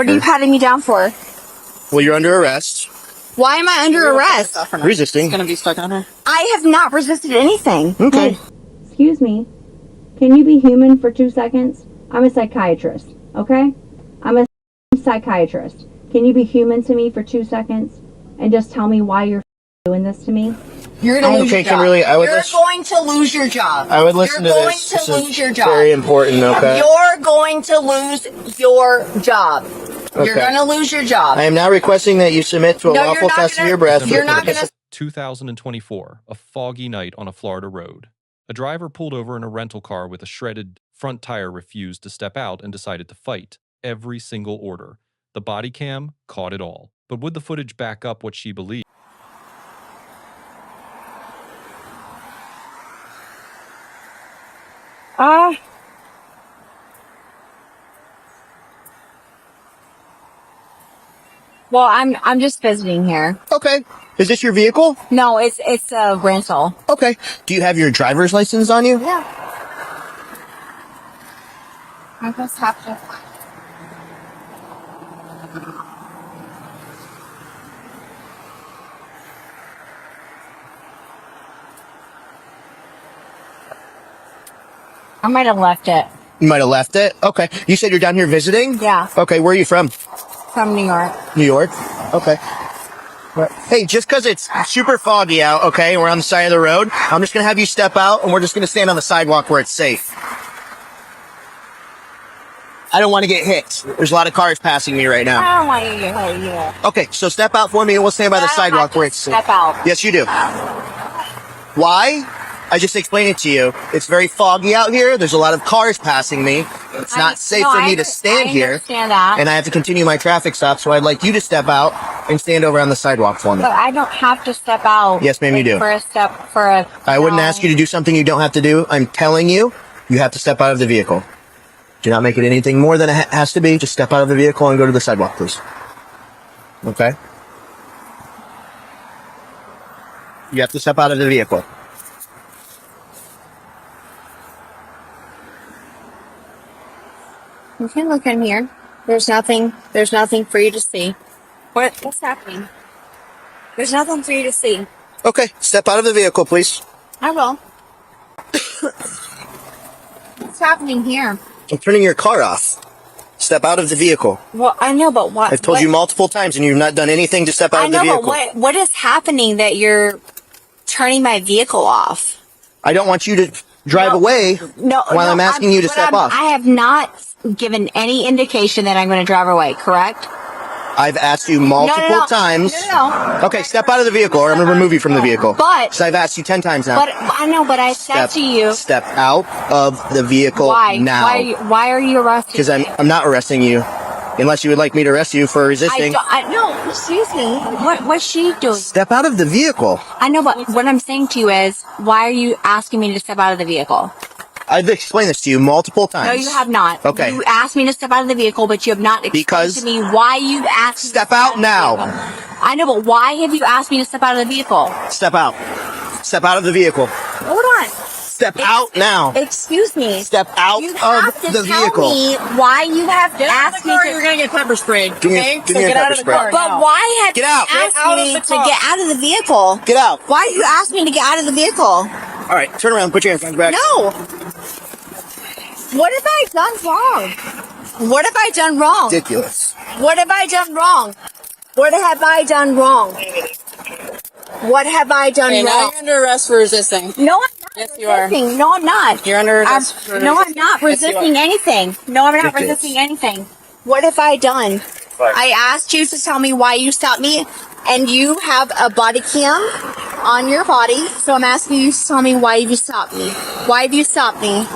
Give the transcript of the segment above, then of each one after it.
What are you patting me down for? Well, you're under arrest. Why am I under arrest? Resisting. It's gonna be stuck on her. I have not resisted anything. Okay. Excuse me. Can you be human for 2 seconds? I'm a psychiatrist, okay? I'm a psychiatrist. Can you be human to me for 2 seconds and just tell me why you're doing this to me? You're going to lose your job. Kimberly, You're going to lose your job. I would listen to this. You're going to lose your job. Very important, okay? You're going to lose your job. You're going to lose your job. I am now requesting that you submit to a lawful test of your breath. You're not going to... 2024, a foggy night on a Florida road. A driver pulled over in a rental car with a shredded front tire, refused to step out, and decided to fight every single order. The body cam caught it all. But would the footage back up what she believed? Well, I'm just visiting here. Okay. Is this your vehicle? No, it's a rental. Okay. Do you have your driver's license on you? Yeah. I just have to... I might have left it. You might have left it? Okay. You said you're down here visiting? Yeah. Okay, where are you from? From New York. New York? Okay. Hey, just because it's super foggy out, okay, and we're on the side of the road, I'm just going to have you step out, and we're just going to stand on the sidewalk where it's safe. I don't want to get hit. There's a lot of cars passing me right now. I don't want you to hit you. Okay, so step out for me, and we'll stand by the sidewalk where it's safe. Step out. Yes, you do. Why? I just explained it to you. It's very foggy out here. There's a lot of cars passing me. It's not safe for me to stand here. I understand that. And I have to continue my traffic stop, so I'd like you to step out and stand over on the sidewalk for me. But I don't have to step out. Yes, ma'am, you do. I wouldn't ask you to do something you don't have to do. I'm telling you, you have to step out of the vehicle. Do not make it anything more than it has to be. Just step out of the vehicle and go to the sidewalk, please. Okay? You have to step out of the vehicle. You can look in here. There's nothing for you to see. What's happening? There's nothing for you to see. Okay, step out of the vehicle, please. I will. What's happening here? I'm turning your car off. Step out of the vehicle. Well, I know, but what? I've told you multiple times, and you've not done anything to step out of the vehicle. But what is happening that you're turning my vehicle off? I don't want you to drive away while I'm asking you to step off. I have not given any indication that I'm going to drive away, correct? I've asked you multiple times. No. Okay, step out of the vehicle, or I'm going to remove you from the vehicle. But... So I've asked you 10 times now. But I know, but I said to you... Step out of the vehicle now. Why are you arresting me? Because I'm not arresting you. Unless you would like me to arrest you for resisting. No, excuse me. What's she doing? Step out of the vehicle. I know, but what I'm saying to you is, why are you asking me to step out of the vehicle? I've explained this to you multiple times. No, you have not. Okay. You asked me to step out of the vehicle, but you have not explained to me why you've asked me to step out now. I know, but why have you asked me to step out of the vehicle? Step out. Step out of the vehicle. Hold on. Step out now. Excuse me. Step out of the vehicle. You have to tell me why you have asked me to... You're going to get pepper sprayed. Give me your pepper spray. But why have you asked me to get out of the vehicle? Get out. Why you asked me to get out of the vehicle? All right, turn around. Put your hands on your back. No. What have I done wrong? What have I done wrong? Ridiculous. What have I done wrong? What have I done wrong? What have I done wrong? Now you're under arrest for resisting. No, I'm not. Yes, you are. No, I'm not. You're under arrest for resisting. No, I'm not resisting anything. No, I'm not resisting anything. What have I done? I asked you to tell me why you stopped me, and you have a body cam on your body, so I'm asking you to tell me why you stopped me. Why have you stopped me?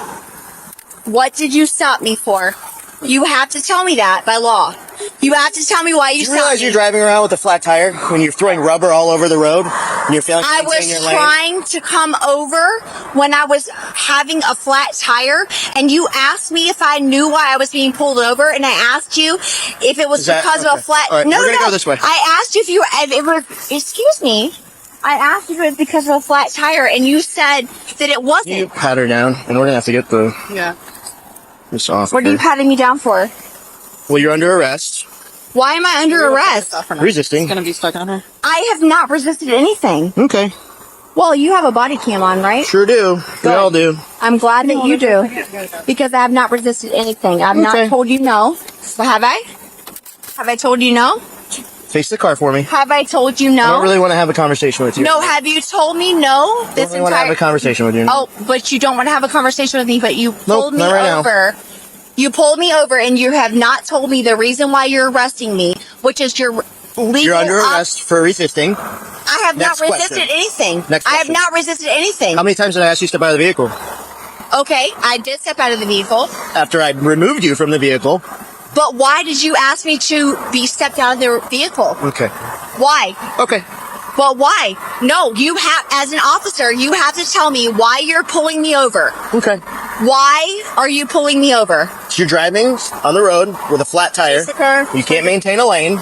What did you stop me for? You have to tell me that by law. You have to tell me why you stopped me. Do you realize you're driving around with a flat tire when you're throwing rubber all over the road and you're failing to maintain your lane? I was trying to come over when I was having a flat tire, and you asked me if I knew why I was being pulled over, and I asked you if it was because of a flat... All right, we're going to go this way. I asked you if it was... Excuse me. I asked you if it was because of a flat tire, and you said that it wasn't. You pat her down, and we're going to have to get the... Yeah. This off. What are you patting me down for? Well, you're under arrest. Why am I under arrest? Resisting. It's gonna be stuck on her. I have not resisted anything. Okay. Well, you have a body cam on, right? Sure do. We all do. I'm glad that you do. Because I have not resisted anything. I've not told you no. Have I? Have I told you no? Face the car for me. Have I told you I no? don't really want to have a conversation with you. No, have you told me no? I don't really want to have a conversation with you. Oh, but you don't want to have a conversation with me, but you pulled me not right now. over. You pulled me over and you have not told me the reason why you're arresting me, which is your legal... You're under arrest for resisting. I have Next not resisted question. anything. Next I have question. not resisted anything. How many times did I ask you to step out of the vehicle? Okay, I did step out of the vehicle. After I removed you from the vehicle. But why did you ask me to be stepped out of the vehicle? Okay. Why? Okay. But why? No, you have, as an officer, you have to tell me why you're pulling me over. Okay. Why are you pulling me over? So you're driving on the road with a flat tire. You can't maintain a lane.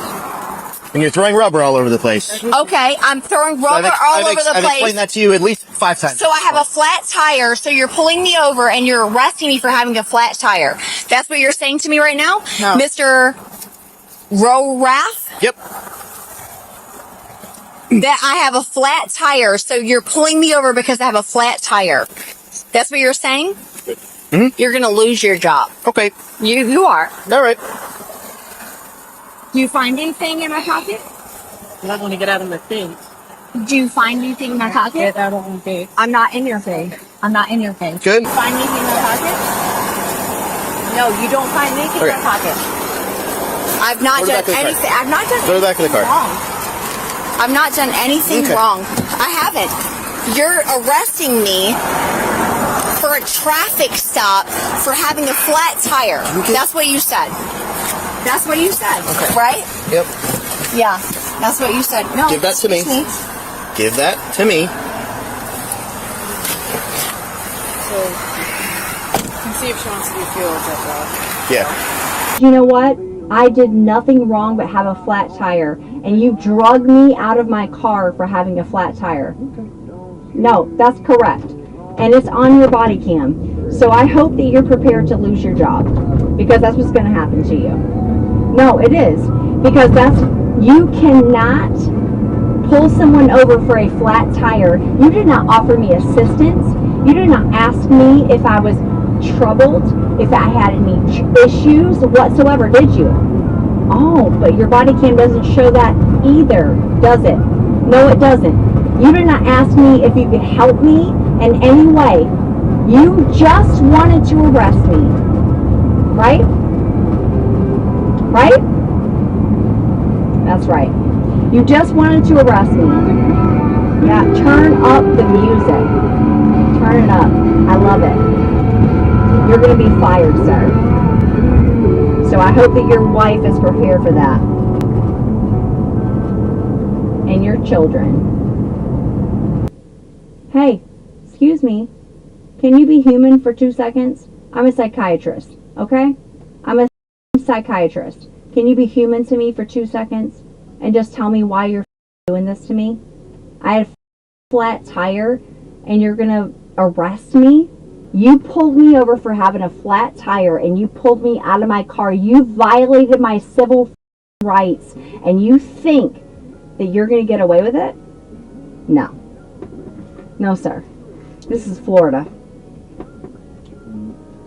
And you're throwing rubber all over the place. Okay, I'm throwing rubber all over the I've place. explained that to you at least 5 times. So I have a flat tire, so you're pulling me over and you're arresting me for having a flat tire. That's what you're saying to me right now? No. Mr. Rorath? Yep. That I have a flat tire, so you're pulling me over because I have a flat tire. That's what you're saying? Mm-hmm. You're going to lose your job. Okay. You are. All right. Do you find anything in my pocket? I'm not gonna get out of my thing. Do you find anything in my pocket? Get out of my thing. I'm not in your thing. I'm not in your thing. Good. You find anything in my pocket? No, you don't find anything in my pocket. I've not Go to the back done of the car. anything. I've not done Go to the back of the car. wrong. I've not done anything Okay. wrong. I haven't. You're arresting me for a traffic stop for having a flat tire. Okay. That's what you said. That's what you said. Okay. Right? Yep. Yeah. That's what you said. No. Give that to me. excuse Give that to me. So, you can see if she wants to be fueled at that. Yeah. You know what? I did nothing wrong but have a flat tire, and you drug me out of my car for having a flat tire. No, that's correct. And it's on your body cam. So I hope that you're prepared to lose your job, because that's what's going to happen to you. No, it is. Because you cannot pull someone over for a flat tire. You did not offer me assistance. You did not ask me if I was troubled, if I had any issues whatsoever, did you? Oh, but your body cam doesn't show that either, does it? No, it doesn't. You did not ask me if you could help me in any way. You just wanted to arrest me, right? Right? That's right. You just wanted to arrest me. Yeah, turn up the music. Turn it up. I love it. You're going to be fired, sir. So I hope that your wife is prepared for that. And your children. Hey, excuse me. Can you be human for 2 seconds? I'm a psychiatrist, okay? I'm a psychiatrist. Can you be human to me for 2 seconds? And just tell me why you're doing this to me? I had a flat tire and you're going to arrest me? You pulled me over for having a flat tire and you pulled me out of my car. You violated my civil rights and you think that you're going to get away with it? No. No, sir. This is Florida.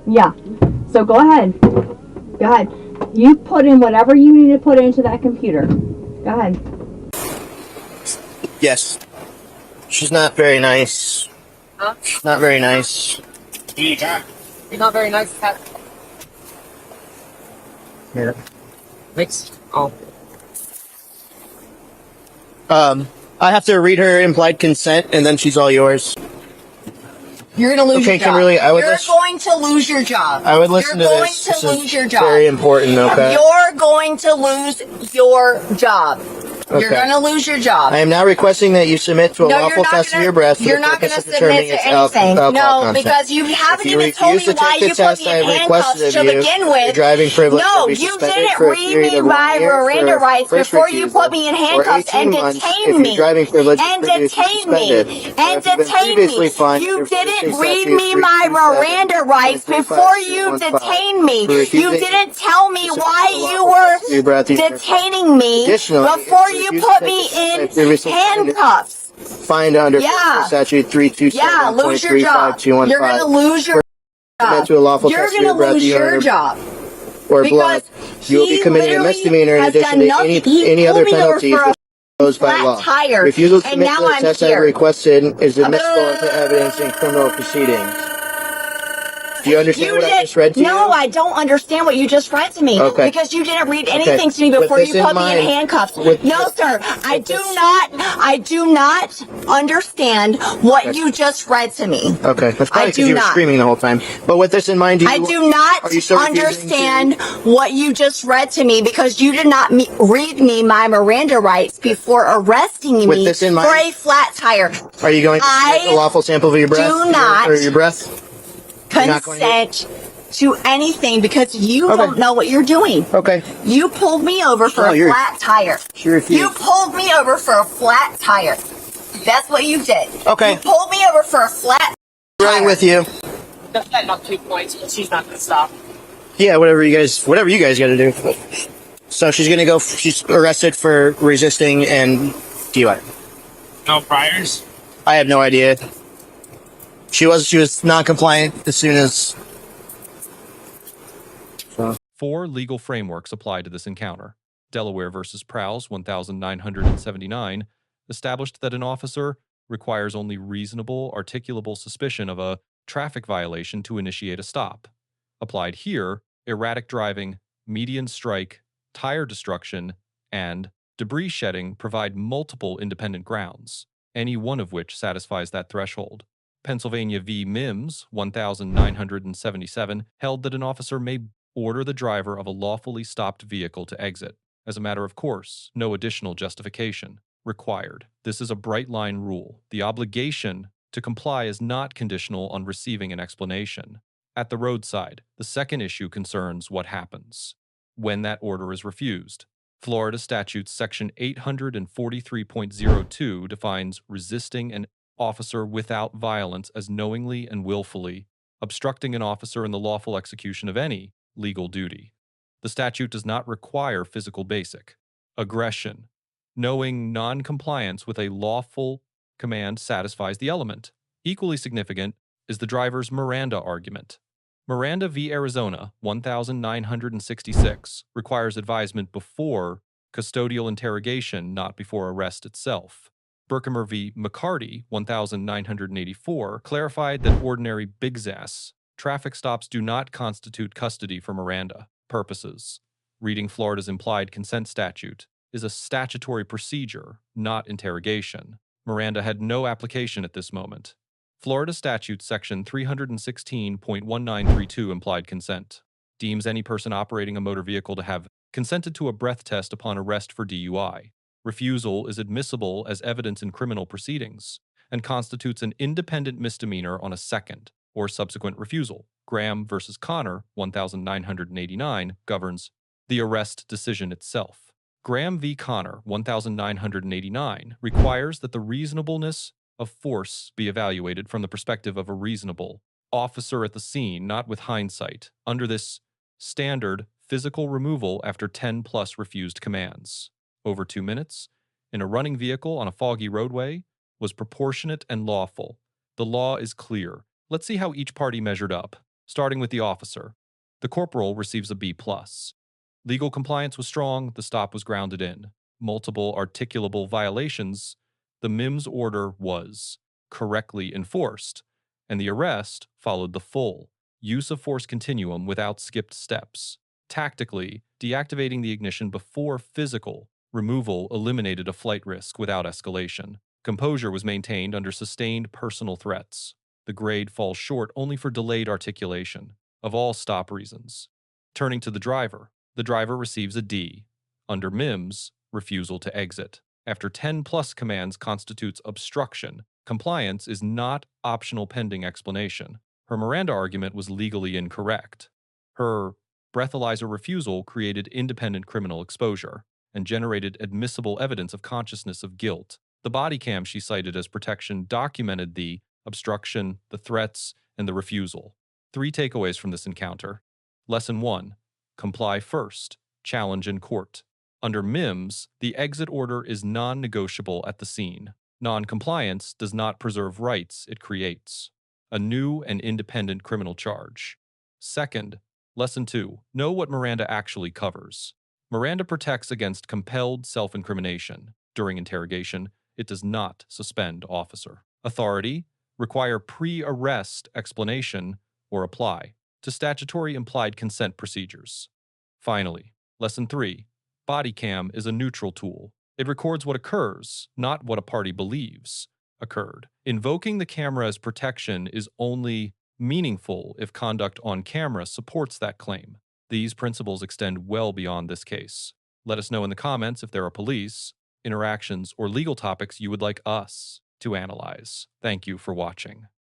Yeah. So go ahead. Go ahead. You put in whatever you need to put into that computer. Go ahead. Yes. She's not very nice. Huh? She's not very nice. You're not very nice, Pat. Yeah. Thanks. Oh. I have to read her implied consent, and then she's all yours. You're going to lose Okay, your job. Kimberly, You're going to lose your job. I would listen You're to going this. to This lose is your job. very important, okay? You're going to lose your job. You're going to lose your job. I am now requesting that you submit to a lawful test of your breath. You're not going to submit to anything. No, because you haven't even told me why you put me in handcuffs to begin with. No, you didn't read me my Miranda rights before you put me in handcuffs and detained me. And detained me. And detained me. You didn't read me my Miranda rights before you detained me. You didn't tell me why you were detaining me before you put me in handcuffs. Fined under statute 327.3521. Yeah, lose your job. You're going to lose your job. You're going to lose your job. Or blood. You will be committing a misdemeanor in addition to any other penalties imposed by law. Refusal to submit to the test I requested is admissible into evidence in criminal proceedings. Do you understand what I just read to you? No, I don't understand what you just read to me. Okay. Because you didn't read anything to me before you put me in handcuffs. No, sir. I do not understand what you just read to me. Okay. That's probably because you were screaming the whole time. But with this in mind, I do not understand what you just read to me because you did not read me my Miranda rights before arresting me for a flat tire. Are you going to submit a lawful sample of your breath? Do not. Or your breath? Consent to anything because you don't know what you're doing. Okay. You pulled me over for a flat tire. You pulled me over for a flat tire. That's what you did. Okay. You pulled me over for a flat tire. Right with you. That's not 2 points, but she's not going to stop. Yeah, whatever you guys got to do. So she's arrested for resisting and DUI. No priors? I have no idea. She was non-compliant as soon as. So. 4 legal frameworks apply to this encounter. Delaware versus Prowse 1979 established that an officer requires only reasonable, articulable suspicion of a traffic violation to initiate a stop. Applied here, erratic driving, median strike, tire destruction, and debris shedding provide multiple independent grounds, any one of which satisfies that threshold. Pennsylvania v. Mims, 1977, held that an officer may order the driver of a lawfully stopped vehicle to exit. As a matter of course, no additional justification required. This is a bright-line rule. The obligation to comply is not conditional on receiving an explanation. At the roadside, the second issue concerns what happens when that order is refused. Florida statute section 843.02 defines resisting an officer without violence as knowingly and willfully obstructing an officer in the lawful execution of any legal duty. The statute does not require physical basic aggression. Knowing non-compliance with a lawful command satisfies the element. Equally significant is the driver's Miranda argument. Miranda v. Arizona, 1966, requires advisement before custodial interrogation, not before arrest itself. Berkemer v. McCarty, 1984, clarified that ordinary big-ass traffic stops do not constitute custody for Miranda purposes. Reading Florida's implied consent statute is a statutory procedure, not interrogation. Miranda had no application at this moment. Florida statute section 316.1932 implied consent deems any person operating a motor vehicle to have consented to a breath test upon arrest for DUI. Refusal is admissible as evidence in criminal proceedings and constitutes an independent misdemeanor on a second or subsequent refusal. Graham v. Connor, 1989, governs the arrest decision itself. Graham v. Connor, 1989, requires that the reasonableness of force be evaluated from the perspective of a reasonable officer at the scene, not with hindsight. Under this standard, physical removal after 10+ refused commands over 2 minutes in a running vehicle on a foggy roadway was proportionate and lawful. The law is clear. Let's see how each party measured up, starting with the officer. The corporal receives a B+. Legal compliance was strong, the stop was grounded in multiple articulable violations. The Mims order was correctly enforced, and the arrest followed the full use of force continuum without skipped steps. Tactically, deactivating the ignition before physical removal eliminated a flight risk without escalation. Composure was maintained under sustained personal threats. The grade falls short only for delayed articulation, of all stop reasons. Turning to the driver receives a D. Under Mims, refusal to exit. After 10+ commands constitutes obstruction, compliance is not optional pending explanation. Her Miranda argument was legally incorrect. Her breathalyzer refusal created independent criminal exposure and generated admissible evidence of consciousness of guilt. The body cam she cited as protection documented the obstruction, the threats, and the refusal. 3 takeaways from this encounter. Lesson 1. Comply first. Challenge in court. Under MIMS, the exit order is non-negotiable at the scene. Non-compliance does not preserve rights, it creates a new and independent criminal charge. Second, Lesson 2. Know what Miranda actually covers. Miranda protects against compelled self-incrimination. During interrogation, it does not suspend officer authority, require pre-arrest explanation, or apply to statutory implied consent procedures. Finally, Lesson 3. Bodycam is a neutral tool. It records what occurs, not what a party believes occurred. Invoking the camera as protection is only meaningful if conduct on camera supports that claim. These principles extend well beyond this case. Let us know in the comments if there are police, interactions, or legal topics you would like us to analyze. Thank you for watching.